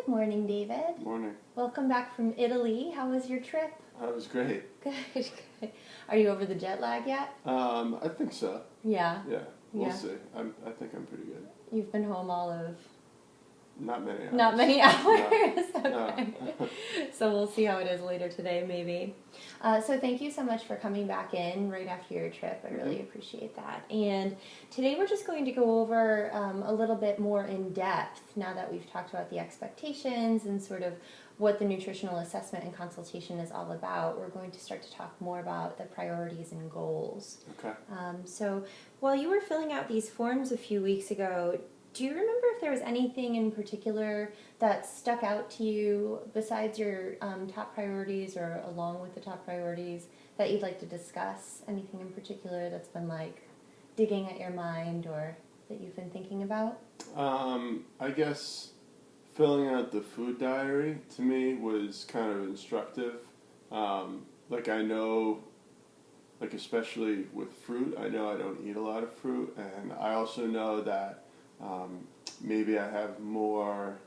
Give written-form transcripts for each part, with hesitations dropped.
Good morning, David. Morning. Welcome back from Italy. How was your trip? That was great. Good, good. Are you over the jet lag yet? I think so. Yeah. Yeah, we'll Yeah. see. I think I'm pretty good. You've been home all of... Not many hours. Not many hours? No. Okay. No. So we'll see how it is later today, maybe. So thank you so much for coming back in right after your trip. I really appreciate that. And today we're just going to go over a little bit more in depth now that we've talked about the expectations and sort of what the nutritional assessment and consultation is all about. We're going to start to talk more about the priorities and goals. Okay. So while you were filling out these forms a few weeks ago, do you remember if there was anything in particular that stuck out to you besides your top priorities or along with the top priorities that you'd like to discuss? Anything in particular that's been like digging at your mind or that you've been thinking about? I guess filling out the food diary to me was kind of instructive. Like I know, like especially with fruit, I know I don't eat a lot of fruit, and I also know that maybe I have more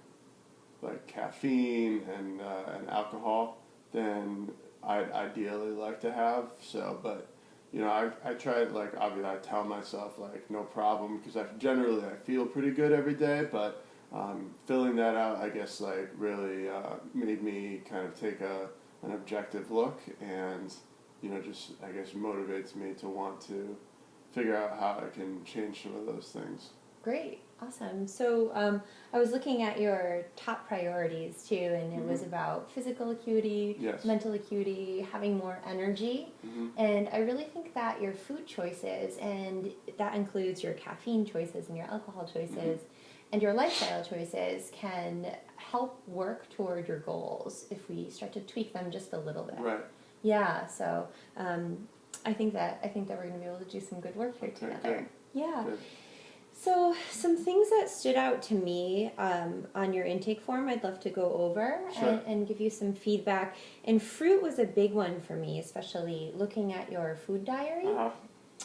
like caffeine and alcohol than I'd ideally like to have. So, but you know, I try like obviously I tell myself like no problem because I feel pretty good every day. But filling that out, I guess like really made me kind of take an objective look, and you know just I guess motivates me to want to figure out how I can change some of those things. Great, awesome. So I was looking at your top priorities too, and it was about physical acuity, Yes. mental acuity, having more energy, and I really think that your food choices, and that includes your caffeine choices and your alcohol choices, and your lifestyle choices can help work toward your goals if we start to tweak them just a little bit. Right. Yeah, so I think that we're going to be able to do some good work here together. Good. Yeah. Good. So some things that stood out to me on your intake form I'd love to go over Sure. and give you some feedback. And fruit was a big one for me, especially looking at your food diary.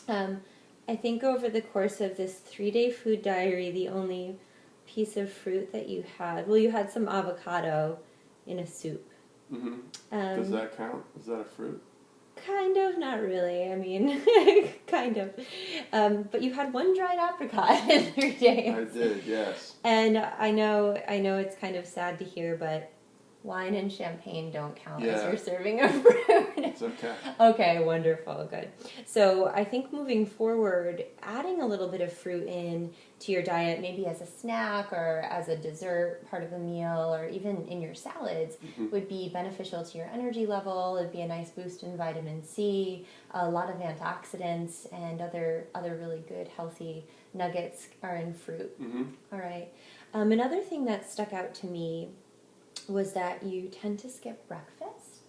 I think over the course of this 3-day food diary, the only piece of fruit that you had some avocado in a soup. Does that count? Is that a fruit? Kind of, not really. I mean, kind of. But you had one dried apricot in 3 days. I did, yes. And I know it's kind of sad to hear, but wine and champagne don't count as your serving of fruit. It's okay. Okay, wonderful, good. So I think moving forward, adding a little bit of fruit in to your diet, maybe as a snack or as a dessert part of a meal or even in your salads, would be beneficial to your energy level. It'd be a nice boost in vitamin C, a lot of antioxidants, and other really good healthy nuggets are in fruit. All right. Another thing that stuck out to me was that you tend to skip breakfast.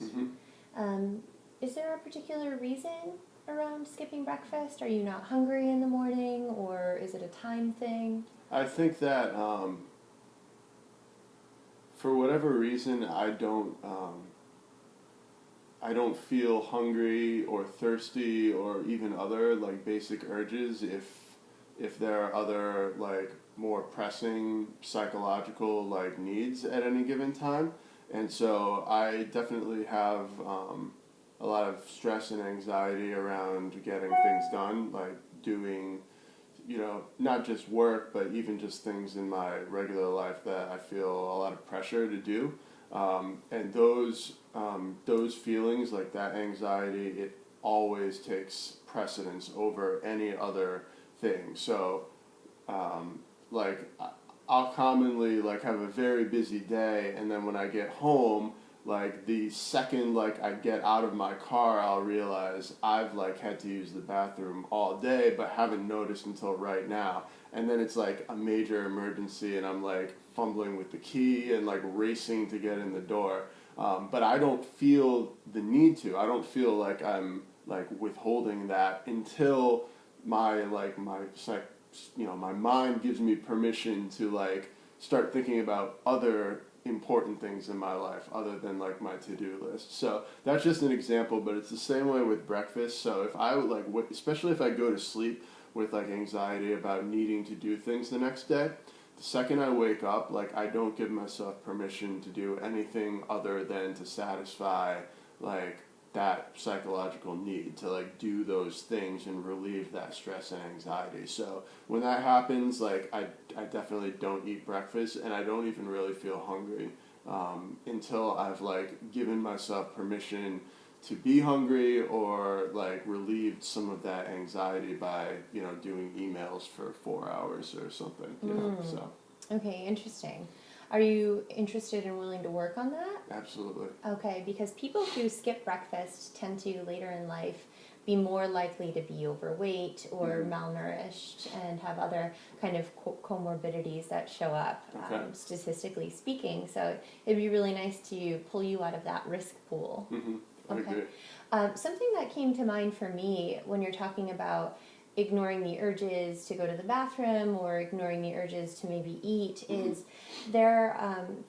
Is there a particular reason around skipping breakfast? Are you not hungry in the morning, or is it a time thing? I think that for whatever reason, I don't feel hungry or thirsty or even other like basic urges if there are other like more pressing psychological like needs at any given time. And so I definitely have a lot of stress and anxiety around getting things done, like doing, you know, not just work, but even just things in my regular life that I feel a lot of pressure to do. And those feelings, like that anxiety, it always takes precedence over any other thing. So, like, I'll commonly, like, have a very busy day, and then when I get home, like, the second, like, I get out of my car, I'll realize I've, like, had to use the bathroom all day, but haven't noticed until right now. And then it's, like, a major emergency, and I'm, like, fumbling with the key and, like, racing to get in the door. But I don't feel the need to. I don't feel like I'm, like, withholding that until my mind gives me permission to, like, start thinking about other important things in my life other than like my to-do list. So that's just an example, but it's the same way with breakfast. So if I would especially if I go to sleep with like anxiety about needing to do things the next day, the second I wake up, like I don't give myself permission to do anything other than to satisfy like that psychological need to like do those things and relieve that stress and anxiety. So when that happens, like I definitely don't eat breakfast, and I don't even really feel hungry until I've like given myself permission to be hungry, or like relieved some of that anxiety by, you know, doing emails for 4 hours or something, you know, so. Okay, interesting. Are you interested and willing to work on that? Absolutely. Okay, because people who skip breakfast tend to later in life be more likely to be overweight or malnourished and have other kind of comorbidities that show up, Okay. statistically speaking. So it'd be really nice to pull you out of that risk pool. I agree. Something that came to mind for me when you're talking about ignoring the urges to go to the bathroom or ignoring the urges to maybe eat is there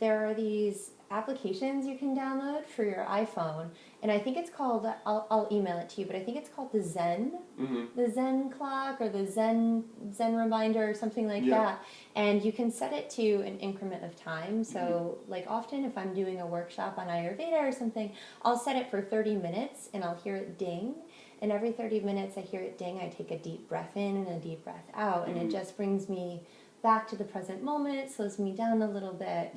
are these applications you can download for your iPhone, and I think it's called, I'll email it to you, but I think it's called the Zen clock, or the Zen reminder, or something like that. And you can set it to an increment of time. So like often if I'm doing a workshop on Ayurveda or something, I'll set it for 30 minutes and I'll hear it ding. And every 30 minutes I hear it ding, I take a deep breath in and a deep breath out, and it just brings me back to the present moment, slows me down a little bit.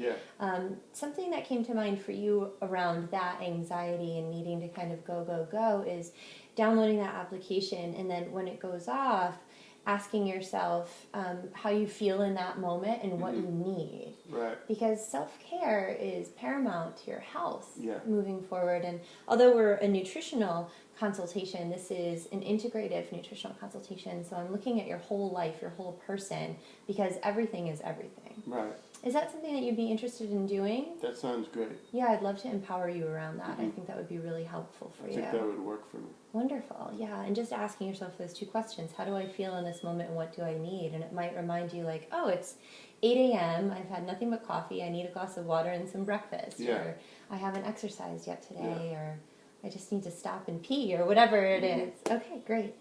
Something that came to mind for you around that anxiety and needing to kind of go is downloading that application, and then when it goes off, asking yourself how you feel in that moment and what you need. Right. Because self-care is paramount to your health Yeah. moving forward. And although we're a nutritional consultation, this is an integrative nutritional consultation. So I'm looking at your whole life, your whole person, because everything is everything. Right. Is that something that you'd be interested in doing? That sounds great. Yeah, I'd love to empower you around that. I think that would be really helpful for you. I think that would work for me. Wonderful, yeah. And just asking yourself those two questions. How do I feel in this moment and what do I need? And it might remind you like, oh, it's 8 a.m., I've had nothing but coffee, I need a glass of water and some breakfast. Yeah. Or I haven't exercised yet today, or I just need to stop and pee, or whatever it is. Okay, great.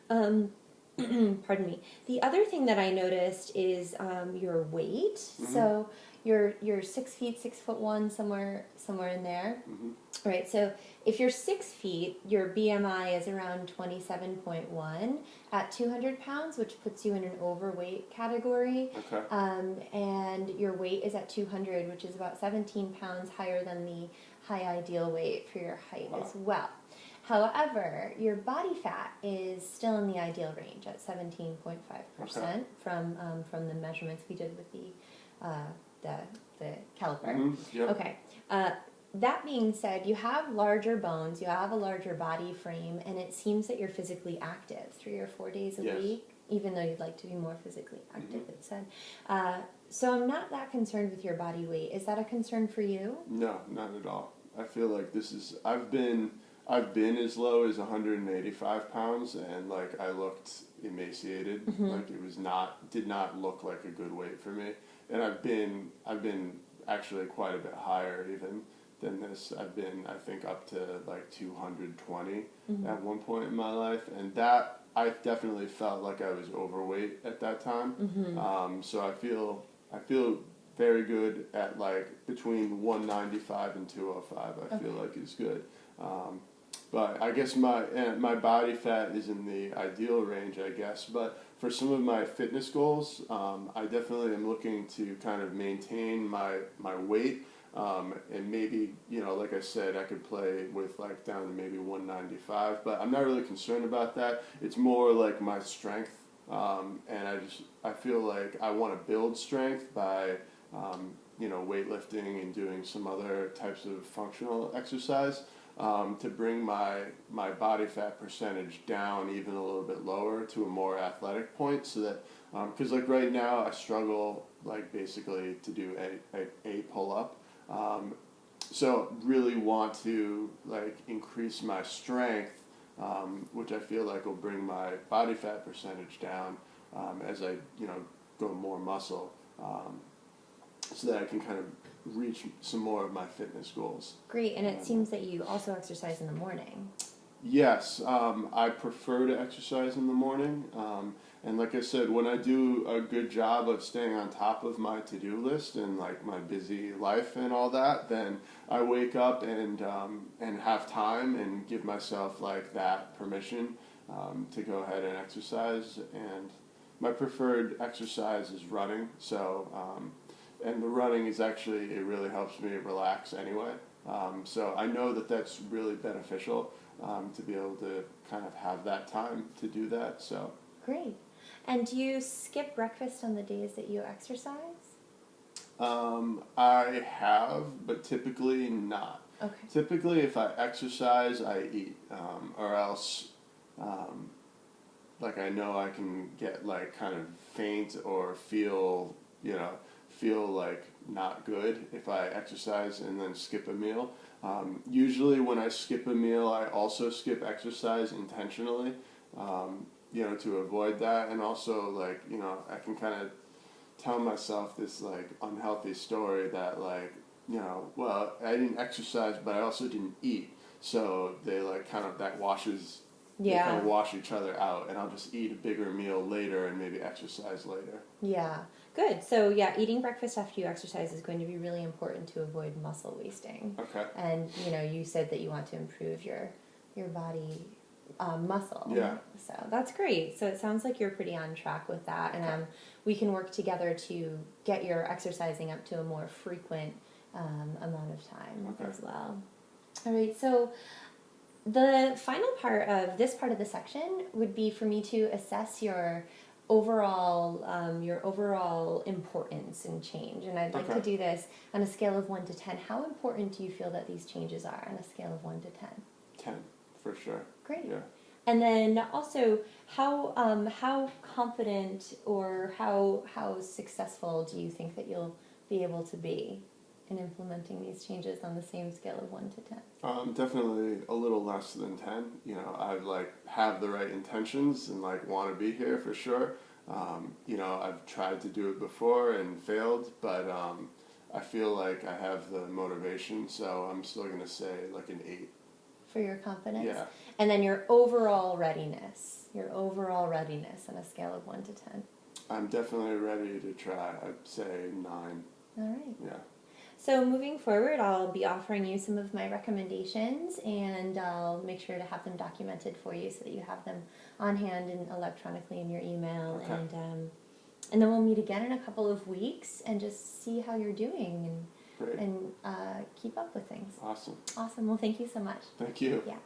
Pardon me. The other thing that I noticed is your weight. So you're 6 feet, 6'1", somewhere in there. Right. So if you're 6 feet, your BMI is around 27.1 at 200 pounds, which puts you in an overweight category. Okay. And your weight is at 200, which is about 17 pounds higher than the high ideal weight for your height as well. However, your body fat is still in the ideal range at 17.5% from the measurements we did with the caliper. Yep. Okay. That being said, you have larger bones, you have a larger body frame, and it seems that you're physically active 3 or 4 days a week, even though you'd like to be more physically active, it said. So I'm not that concerned with your body weight. Is that a concern for you? No, not at all. I feel like I've been as low as 185 pounds, and like I looked emaciated. Like it did not look like a good weight for me. And I've been actually quite a bit higher even than this. I've been, I think, up to like 220 at one point in my life, and that I definitely felt like I was overweight at that time. So I feel very good at like between 195 and 205. I feel like is good. But I guess my body fat is in the ideal range, I guess. But for some of my fitness goals, I definitely am looking to kind of maintain my weight. And maybe, like I said, I could play with like down to maybe 195, but I'm not really concerned about that. It's more like my strength. And I feel like I want to build strength by, weightlifting and doing some other types of functional exercise. To bring my body fat percentage down even a little bit lower to a more athletic point, so that because like right now I struggle like basically to do a pull up, so really want to like increase my strength, which I feel like will bring my body fat percentage down as I go more muscle, so that I can kind of reach some more of my fitness goals. Great, and it seems that you also exercise in the morning. Yes, I prefer to exercise in the morning. And like I said, when I do a good job of staying on top of my to-do list and like my busy life and all that, then I wake up and have time and give myself like that permission to go ahead and exercise. And my preferred exercise is running. So and the running is actually, it really helps me relax anyway. So I know that that's really beneficial to be able to kind of have that time to do that. So Great. And do you skip breakfast on the days that you exercise? I have, but typically not. Okay. Typically, if I exercise, I eat, or else, like I know I can get like kind of faint or feel, feel like not good if I exercise and then skip a meal. Usually, when I skip a meal, I also skip exercise intentionally. To avoid that, and also like I can kind of tell myself this like unhealthy story that like well, I didn't exercise but I also didn't eat, so they like kind of that washes they kind of wash each other out, and I'll just eat a bigger meal later and maybe exercise later. Yeah, good. So yeah, eating breakfast after you exercise is going to be really important to avoid muscle wasting. Okay. And you said that you want to improve your body muscle. Yeah. So that's great. So it sounds like you're pretty on track with that, and we can work together to get your exercising up to a more frequent amount of time as well. All right. So the final part of this part of the section would be for me to assess your overall importance and change, and I'd like to do this on a scale of 1 to 10. How important do you feel that these changes are on a scale of 1 to 10? 10, for sure. Great. Yeah. And then also, how confident or how successful do you think that you'll be able to be in implementing these changes on the same scale of 1 to 10? Definitely a little less than 10. I like have the right intentions and like want to be here for sure. I've tried to do it before and failed, but I feel like I have the motivation, so I'm still gonna say like an 8. For your confidence? Yeah. And then your overall readiness on a scale of 1 to 10. I'm definitely ready to try. I'd say 9. All right. Yeah. So moving forward, I'll be offering you some of my recommendations, and I'll make sure to have them documented for you so that you have them on hand and electronically in your email. Okay. And then we'll meet again in a couple of weeks and just see how you're doing Great. and keep up with things. Awesome. Awesome. Well, thank you so much. Thank you. Yeah.